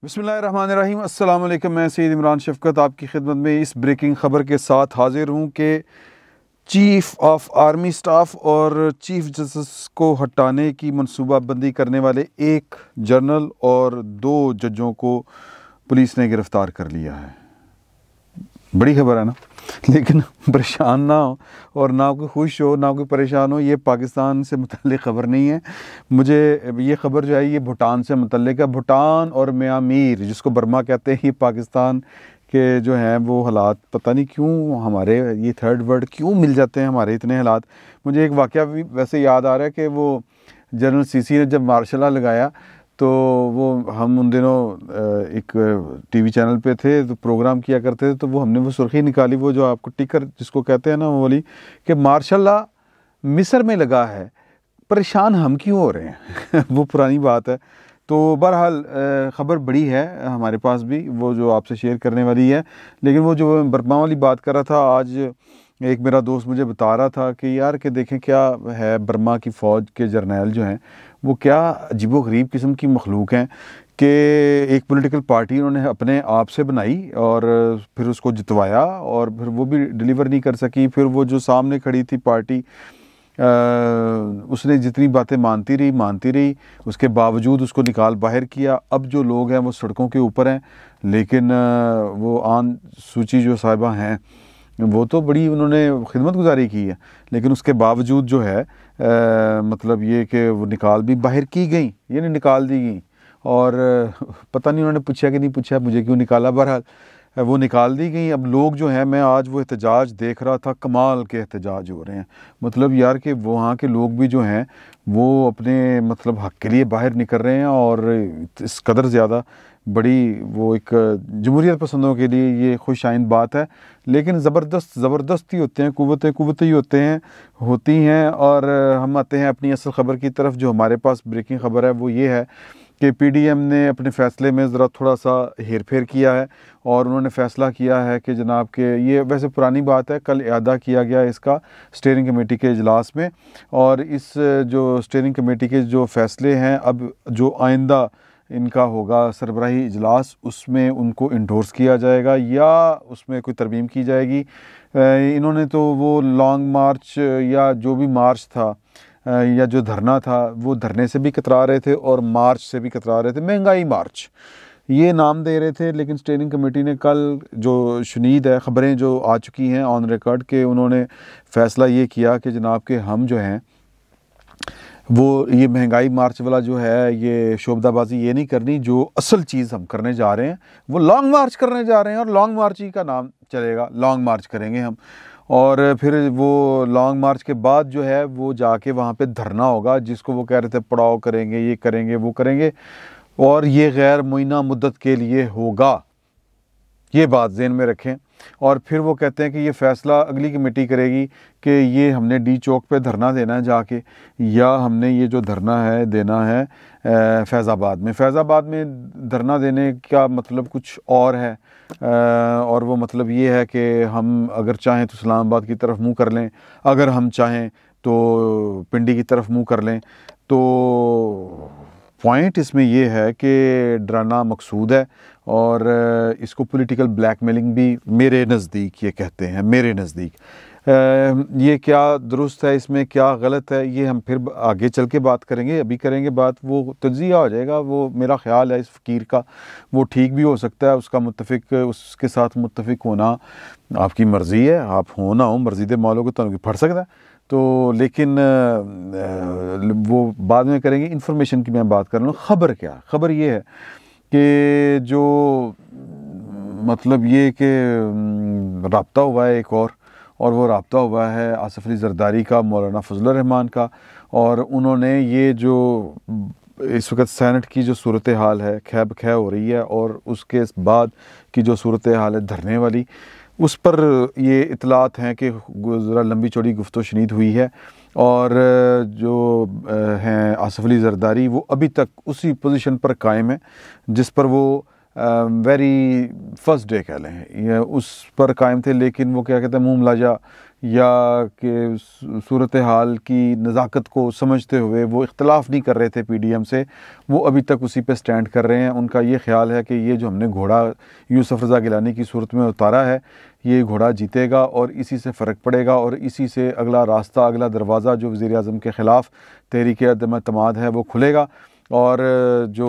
बिस्मिल्लाहिर्रहमानिर्रहीम। अस्सलाम वालेकुम। मैं सैयद इमरान शफ़क़त आपकी खिदमत में इस ब्रेकिंग ख़बर के साथ हाज़िर हूँ कि चीफ़ ऑफ आर्मी स्टाफ और चीफ़ जस्टिस को हटाने की मनसूबाबंदी करने वाले एक जनरल और 2 जजों को पुलिस ने गिरफ़्तार कर लिया है। बड़ी खबर है ना, लेकिन परेशान ना हो और ना कोई खुश हो ना कोई परेशान हो। ये पाकिस्तान से मुतल्लिक़ ख़बर नहीं है। मुझे ये ख़बर जो है ये भूटान से मुतल्लिक़ है। भूटान और म्यांमार जिसको बर्मा कहते हैं, ये पाकिस्तान के जो हैं वो हालात पता नहीं क्यों हमारे ये थर्ड वर्ल्ड क्यों मिल जाते हैं हमारे इतने हालात। मुझे एक वाक़या भी वैसे याद आ रहा है कि वो जनरल सीसी ने जब मार्शल लॉ लगाया तो वो हम उन दिनों एक टीवी चैनल पे थे तो प्रोग्राम किया करते थे, तो वो हमने वो सुर्खी निकाली, वो जो आपको टिकर जिसको कहते हैं ना वो वाली, कि मार्शल लॉ मिस्र में लगा है, परेशान हम क्यों हो रहे हैं वो पुरानी बात है। तो बहरहाल ख़बर बड़ी है हमारे पास भी, वो जो आपसे शेयर करने वाली है। लेकिन वो जो बर्मा वाली बात कर रहा था, आज एक मेरा दोस्त मुझे बता रहा था कि यार कि देखें क्या है, बर्मा की फ़ौज के जर्नैल जो हैं वो क्या अजीबो-गरीब किस्म की मखलूक हैं कि एक पॉलिटिकल पार्टी उन्होंने अपने आप से बनाई और फिर उसको जितवाया और फिर वो भी डिलीवर नहीं कर सकी। फिर वो जो सामने खड़ी थी पार्टी उसने जितनी बातें मानती रही, उसके बावजूद उसको निकाल बाहर किया। अब जो लोग हैं वो सड़कों के ऊपर हैं, लेकिन वो आन सूची जो साहिबा हैं वो तो बड़ी उन्होंने खिदमत गुजारी की है, लेकिन उसके बावजूद जो है मतलब ये कि वो निकाल भी बाहर की गई, ये नहीं निकाल दी गई। और पता नहीं उन्होंने पूछा कि नहीं पूछा मुझे क्यों निकाला, बहरहाल वो निकाल दी गई। अब लोग जो हैं, मैं आज वो एहतजाज देख रहा था, कमाल के एहतजाज हो रहे हैं। मतलब यार कि वहाँ के लोग भी जो हैं वो अपने मतलब हक़ के लिए बाहर निकल रहे हैं और इस कदर ज़्यादा बड़ी वो एक जमहूरियत पसंदों के लिए ये खुश आइंद बात है। लेकिन ज़बरदस्त ही होते हैं, कुव्वतें ही होती हैं। और हम आते हैं अपनी असल ख़बर की तरफ। जो हमारे पास ब्रेकिंग ख़बर है वो ये है कि पीडीएम ने अपने फ़ैसले में ज़रा थोड़ा सा हेर फेर किया है और उन्होंने फ़ैसला किया है कि जनाब के ये वैसे पुरानी बात है, कल इआदा किया गया इसका स्टीयरिंग कमेटी के इजलास में। और इस जो स्टीयरिंग कमेटी के जो फ़ैसले हैं, अब जो आइंदा इनका होगा सरबराही इजलास, उसमें उनको इंडोर्स किया जाएगा या उसमें कोई तरमीम की जाएगी। इन्होंने तो वो लॉन्ग मार्च या जो भी मार्च था या जो धरना था, वो धरने से भी कतरा रहे थे और मार्च से भी कतरा रहे थे, महंगाई मार्च ये नाम दे रहे थे। लेकिन स्टीयरिंग कमेटी ने कल जो शुनीद है, ख़बरें जो आ चुकी हैं ऑन रिकॉर्ड, के उन्होंने फ़ैसला ये किया कि जनाब के हम जो हैं वो ये महंगाई मार्च वाला जो है ये शोबदाबाजी ये नहीं करनी, जो असल चीज़ हम करने जा रहे हैं वो लॉन्ग मार्च करने जा रहे हैं और लॉन्ग मार्च ही का नाम चलेगा, लॉन्ग मार्च करेंगे हम। और फिर वो लॉन्ग मार्च के बाद जो है वो जाके वहाँ पे धरना होगा, जिसको वो कह रहे थे पड़ाव करेंगे, ये करेंगे वो करेंगे, और ये गैर मुइना मुद्दत के लिए होगा, ये बात ज़हन में रखें। और फिर वो कहते हैं कि ये फ़ैसला अगली कमेटी करेगी कि ये हमने डी चौक पे धरना देना है जाके, या हमने ये जो धरना है देना है फैज़ाबाद में धरना देने का मतलब कुछ और है। और वो मतलब ये है कि हम अगर चाहें तो इस्लामाबाद की तरफ मुँह कर लें, अगर हम चाहें तो पिंडी की तरफ मुँह कर लें। तो पॉइंट इसमें ये है कि डराना मकसूद है और इसको पॉलिटिकल ब्लैकमेलिंग भी मेरे नज़दीक ये कहते हैं, मेरे नज़दीक। ये क्या दुरुस्त है, इसमें क्या गलत है, ये हम फिर आगे चल के बात करेंगे। अभी करेंगे बात, वो तज्ज़िया हो जाएगा, वो मेरा ख़्याल है इस फ़कीर का, वो ठीक भी हो सकता है, उसका मुत्तफ़िक उसके साथ मुत्तफ़िक होना आपकी मर्ज़ी है, आप हो ना हो मर्ज़ी दे मौलों को तो फट सकता है। तो लेकिन वो बाद में करेंगे। इन्फॉर्मेशन की मैं बात कर रहा हूँ। ख़बर क्या, ख़बर ये है कि जो मतलब ये कि राब्ता हुआ है एक और वो राब्ता हुआ है आसिफ अली ज़रदारी का, मौलाना फजलुर रहमान का। और उन्होंने ये जो इस वक्त सेनेट की जो सूरत हाल है खै बखै हो रही है और उसके बाद की जो सूरत हाल है धरने वाली, उस पर ये इतलात हैं कि ज़रा लंबी चौड़ी गुफ्तो शनीद हुई है। और जो हैं आसिफ अली ज़रदारी, वो अभी तक उसी पोजीशन पर कायम है जिस पर वो वेरी फर्स्ट डे कह लें, ये उस पर कायम थे। लेकिन वो क्या कहते हैं, मुँह मलाजा या कि सूरत हाल की नज़ाकत को समझते हुए वो इख्तलाफ नहीं कर रहे थे PDM से, वो अभी तक उसी पे स्टैंड कर रहे हैं। उनका ये ख्याल है कि ये जो हमने घोड़ा यूसुफ रज़ा गिलानी की सूरत में उतारा है, ये घोड़ा जीतेगा और इसी से फ़र्क पड़ेगा और इसी से अगला रास्ता, अगला दरवाज़ा जो वज़ीर आज़म के ख़िलाफ़ तहरीक अदम एतमाद है वो खुलेगा। और जो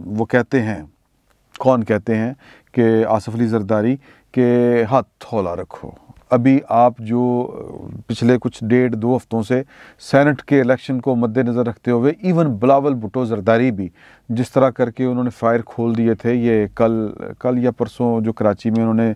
वो कहते हैं, कौन कहते हैं कि आसिफ अली ज़रदारी के हाथ हौला रखो। अभी आप जो पिछले कुछ 1.5-2 हफ्तों से सेनेट के इलेक्शन को मद्देनज़र रखते हुए इवन बिलावल भुट्टो ज़रदारी भी जिस तरह करके उन्होंने फायर खोल दिए थे, ये कल या परसों जो कराची में उन्होंने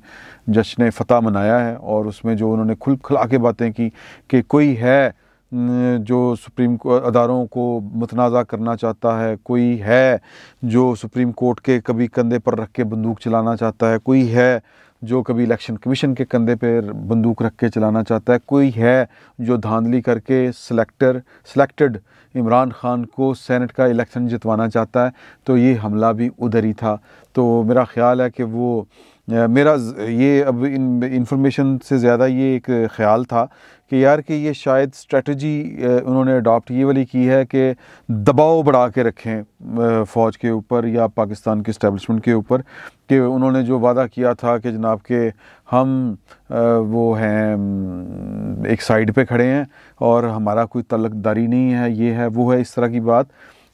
जश्न फ़तह मनाया है और उसमें जो उन्होंने खुला के बातें की कि कोई है जो सुप्रीम अदारों को मुतनाज़ा करना चाहता है, कोई है जो सुप्रीम कोर्ट के कभी कंधे पर रख के बंदूक चलाना चाहता है, कोई है जो कभी इलेक्शन कमीशन के कंधे पर बंदूक रख के चलाना चाहता है, कोई है जो धांधली करके सिलेक्टेड इमरान खान को सेनेट का इलेक्शन जितवाना चाहता है। तो ये हमला भी उधर ही था। तो मेरा ख़्याल है कि वो मेरा ये अब इंफॉर्मेशन से ज़्यादा ये एक ख़्याल था कि यार कि ये शायद स्ट्रेटजी उन्होंने अडॉप्ट ये वाली की है कि दबाव बढ़ा के रखें फ़ौज के ऊपर या पाकिस्तान के इस्टेब्लिशमेंट के ऊपर, कि उन्होंने जो वादा किया था कि जनाब के हम वो हैं एक साइड पे खड़े हैं और हमारा कोई तल्लकदारी नहीं है, ये है वो है, इस तरह की बात,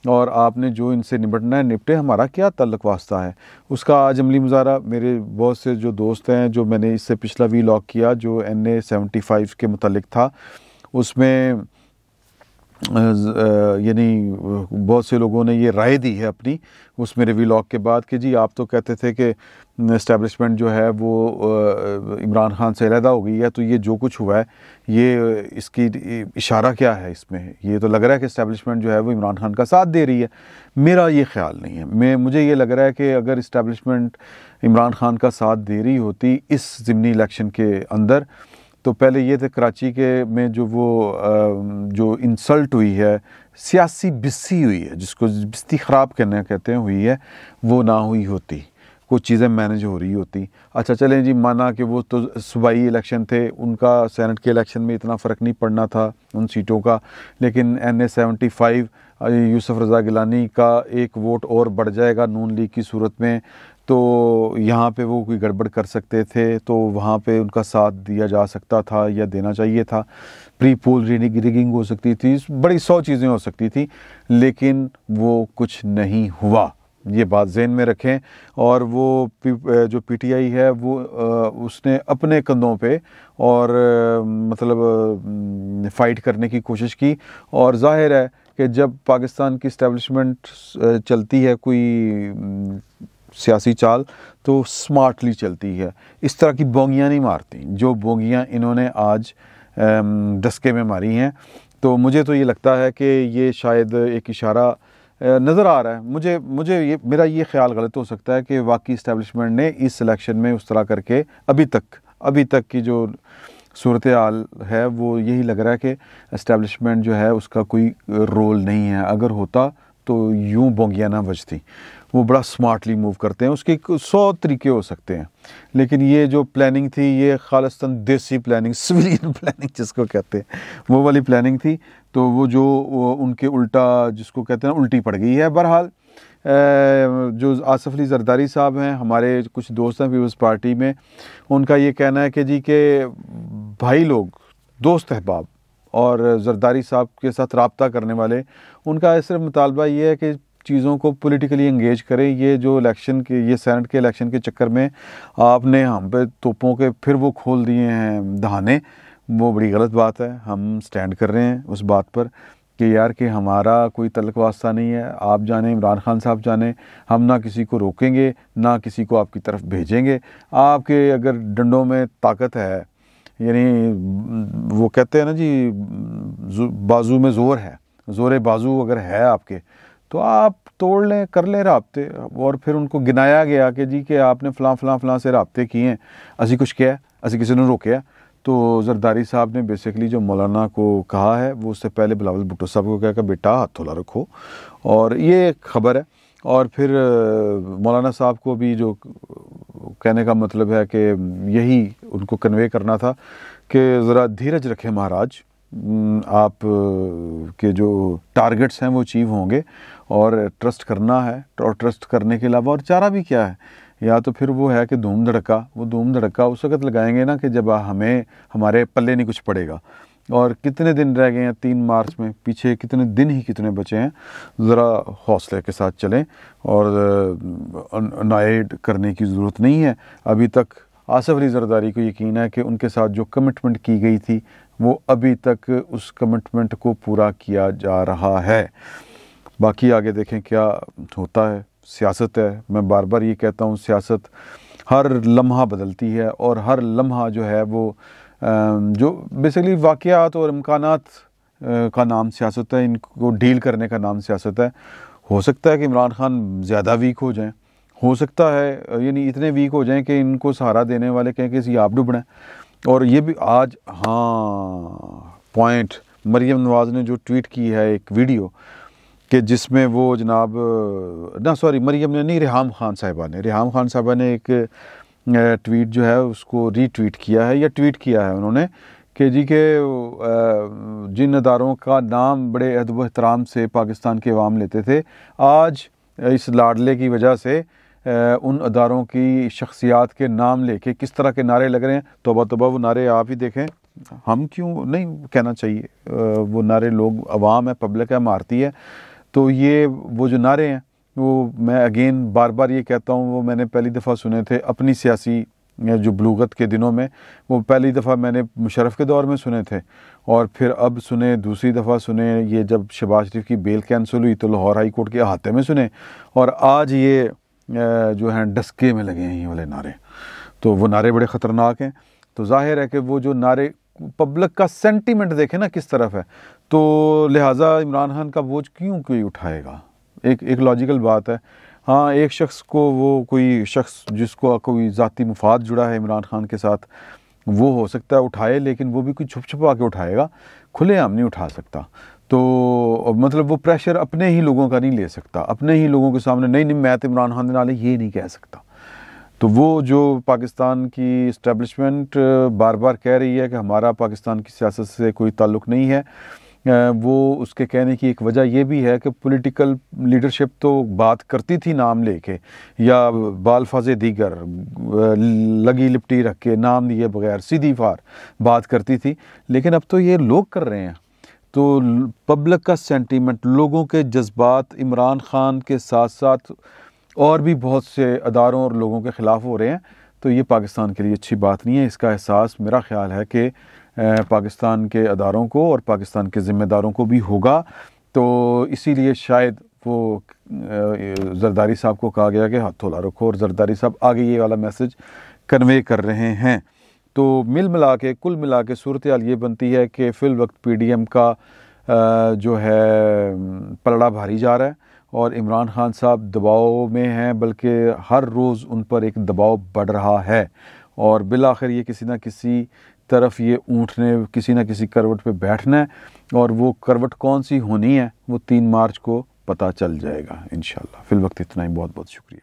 और आपने जो इनसे निपटना है निपटे, हमारा क्या ताल्लुक़ वास्ता है। उसका आज अमली मुज़ाहरा मेरे बहुत से जो दोस्त हैं, जो मैंने इससे पिछला वीलॉग किया जो NA 75 के मुतालिक था, उसमें यानी बहुत से लोगों ने ये राय दी है अपनी उस मेरे वीलॉग के बाद कि जी आप तो कहते थे कि इस्टेब्लिशमेंट जो है वो इमरान खान से अलहदा हो गई है, तो ये जो कुछ हुआ है ये इसकी इशारा क्या है इसमें, ये तो लग रहा है कि इस्टेब्लिशमेंट जो है वो इमरान खान का साथ दे रही है। मेरा ये ख्याल नहीं है। मुझे ये लग रहा है कि अगर इस्टेब्लिशमेंट इमरान खान का साथ दे रही होती इस ज़िमनी इलेक्शन के अंदर, तो पहले ये थे कराची के में जो इंसल्ट हुई है, सियासी बिस्सी हुई है, जिसको बिस्ती ख़राब कहते हैं हुई है, वो ना हुई होती, कुछ चीज़ें मैनेज हो रही होती। अच्छा चलें जी, माना कि वो तो सूबाई इलेक्शन थे, उनका सेनेट के इलेक्शन में इतना फ़र्क नहीं पड़ना था उन सीटों का, लेकिन NA 75 यूसुफ रज़ा गिलानी का एक वोट और बढ़ जाएगा नून लीग की सूरत में, तो यहाँ पे वो कोई गड़बड़ कर सकते थे, तो वहाँ पे उनका साथ दिया जा सकता था या देना चाहिए था। प्री पोल रिगिंग हो सकती थी, बड़ी 100 चीज़ें हो सकती थी, लेकिन वो कुछ नहीं हुआ। ये बात ज़हन में रखें। और वो जो PTI है वो उसने अपने कंधों पे और मतलब फ़ाइट करने की कोशिश की, और ज़ाहिर है कि जब पाकिस्तान की इस्टेब्लिशमेंट चलती है कोई सियासी चाल, तो स्मार्टली चलती है, इस तरह की बोंगियाँ नहीं मारती जो बोंगियाँ इन्होंने आज डस्के में मारी हैं। तो मुझे तो ये लगता है कि ये शायद एक इशारा नज़र आ रहा है। मुझे मेरा ये ख्याल गलत हो सकता है कि वाकई इस्टेब्लिशमेंट ने इस इलेक्शन में उस तरह करके अभी तक की जो सूरत हाल है वो यही लग रहा है कि इस्टेब्लिशमेंट जो है उसका कोई रोल नहीं है। अगर होता तो यूँ बोंगियाँ ना बजती। वो बड़ा स्मार्टली मूव करते हैं, उसके 100 तरीके हो सकते हैं, लेकिन ये जो प्लानिंग थी ये खालिस्तान देसी प्लानिंग, सिविलियन प्लानिंग जिसको कहते हैं, वो वाली प्लानिंग थी। तो वो उनके उल्टा जिसको कहते हैं उल्टी पड़ गई है। बहरहाल जो आसिफ अली ज़रदारी साहब हैं, हमारे कुछ दोस्त हैं पीपल्स पार्टी में, उनका ये कहना है कि जी के भाई लोग, दोस्त अहबाब और ज़रदारी साहब के साथ रब्ता करने वाले, उनका सिर्फ मुतालबा ये है कि चीज़ों को पॉलिटिकली एंगेज करें। ये जो इलेक्शन के, ये सेनेट के इलेक्शन के चक्कर में आपने हम पे तोपों के फिर वो खोल दिए हैं दहाने, वो बड़ी गलत बात है। हम स्टैंड कर रहे हैं उस बात पर कि यार कि हमारा कोई तल्लुक़ वास्ता नहीं है, आप जाने इमरान खान साहब जाने, हम ना किसी को रोकेंगे ना किसी को आपकी तरफ भेजेंगे। आपके अगर डंडों में ताकत है, यानी वो कहते हैं ना जी बाजू में ज़ोर है, ज़ोर बाजू अगर है आपके, तो आप तोड़ लें, कर लें राब्ते। और फिर उनको गिनाया गया कि जी कि आपने फ़लाँ से राब्ते किए हैं, असी कुछ किया, असी किसी ने रोके। तो ज़रदारी साहब ने बेसिकली जो मौलाना को कहा है वो उससे पहले बिलावल भुट्टो साहब को कहा कि बेटा हाथ थोड़ा रखो, और ये एक ख़बर है। और फिर मौलाना साहब को भी जो कहने का मतलब है कि यही उनको कन्वे करना था कि ज़रा धीरज रखें महाराज, आप के जो टारगेट्स हैं वो अचीव होंगे और ट्रस्ट करना है, और ट्रस्ट करने के अलावा और चारा भी क्या है। या तो फिर वो है कि धूम धड़का, वो धूम धड़का उस वक़्त लगाएंगे ना कि जब हमें हमारे पल्ले नहीं कुछ पड़ेगा। और कितने दिन रह गए हैं 3 मार्च में, पीछे कितने दिन ही कितने बचे हैं। ज़रा हौसले के साथ चलें और नाइड करने की ज़रूरत नहीं है। अभी तक आसिफ अली ज़रदारी को यकीन है कि उनके साथ जो कमिटमेंट की गई थी वो अभी तक उस कमिटमेंट को पूरा किया जा रहा है। बाकी आगे देखें क्या होता है। सियासत है, मैं बार बार ये कहता हूँ, सियासत हर लम्हा बदलती है और हर लम्हा जो है वो जो बेसिकली वाक़यात और इम्कानात का नाम सियासत है, इनको डील करने का नाम सियासत है। हो सकता है कि इमरान खान ज़्यादा वीक हो जाएं, हो सकता है यानी इतने वीक हो जाएं कि इनको सहारा देने वाले कहें कि इसी आप डूबना है। और ये भी आज पॉइंट मरीम नवाज़ ने जो ट्वीट की है एक वीडियो कि जिसमें वो जनाब मरीम ने नहीं, रेहाम खान साहिबा ने एक ट्वीट जो है उसको रीट्वीट किया है या ट्वीट किया है उन्होंने कि जी के जिन अदारों का नाम बड़े अदब व एहतराम से पाकिस्तान के अवाम लेते थे, आज इस लाडले की वजह से उन अदारों की शख्सियात के नाम लेके किस तरह के नारे लग रहे हैं। तौबा तौबा, वो नारे आप ही देखें, हम क्यों नहीं कहना चाहिए, वो नारे लोग, अवाम है, पब्लिक है, मारती है। तो ये वो जो नारे हैं वो मैं अगेन बार बार ये कहता हूँ, वो मैंने पहली दफ़ा सुने थे अपनी सियासी जो बलूगत के दिनों में। वो पहली दफ़ा मैंने मुशर्रफ के दौर में सुने थे और फिर अब सुने, दूसरी दफ़ा सुने ये जब शहबाज शरीफ की बेल कैंसिल हुई तो लाहौर हाई कोर्ट के अहाते में सुने, और आज ये जो हैं डस्के में लगे हैं ये वाले नारे। तो वो नारे बड़े ख़तरनाक हैं। तो जाहिर है कि वो जो नारे, पब्लिक का सेंटीमेंट देखें ना किस तरफ है, तो लिहाजा इमरान खान का बोझ क्यों कोई उठाएगा। एक लॉजिकल बात है। हाँ, एक शख्स को, वो कोई शख्स जिसको कोई ज़ाती मुफाद जुड़ा है इमरान खान के साथ, वो हो सकता है उठाए, लेकिन वो भी कोई छुप छुपा के उठाएगा, खुलेआम नहीं उठा सकता। तो मतलब वो प्रेशर अपने ही लोगों का नहीं ले सकता, अपने ही लोगों के सामने नहीं मैं तो इमरान खान नाल ये नहीं कह सकता। तो वो जो पाकिस्तान की इस्टेब्लिशमेंट बार बार कह रही है कि हमारा पाकिस्तान की सियासत से कोई ताल्लुक़ नहीं है, वो उसके कहने की एक वजह यह भी है कि पॉलिटिकल लीडरशिप तो बात करती थी नाम लेके या बालफाज़े दीगर लगी लिपटी रख के नाम दिए बगैर सीधी फार बात करती थी, लेकिन अब तो ये लोग कर रहे हैं। तो पब्लिक का सेंटीमेंट, लोगों के जज्बात इमरान खान के साथ साथ और भी बहुत से अदारों और लोगों के ख़िलाफ़ हो रहे हैं। तो ये पाकिस्तान के लिए अच्छी बात नहीं है। इसका एहसास मेरा ख़्याल है कि पाकिस्तान के अदारों को और पाकिस्तान के ज़िम्मेदारों को भी होगा। तो इसीलिए शायद वो ज़रदारी साहब को कहा गया कि हाथ थोड़ा रखो, और ज़रदारी साहब आगे ये वाला मैसेज कन्वे कर रहे हैं। तो कुल मिला के सूरत हाल ये बनती है कि फ़िल वक्त PDM का जो है पलड़ा भारी जा रहा है और इमरान खान साहब दबाव में हैं, बल्कि हर रोज़ उन पर एक दबाव बढ़ रहा है और बिलाखिर ये किसी न किसी तरफ ये ऊँटने, किसी न किसी करवट पे बैठना है, और वो करवट कौन सी होनी है वो 3 मार्च को पता चल जाएगा इंशाल्लाह। फ़िल वक्त इतना ही, बहुत बहुत शुक्रिया।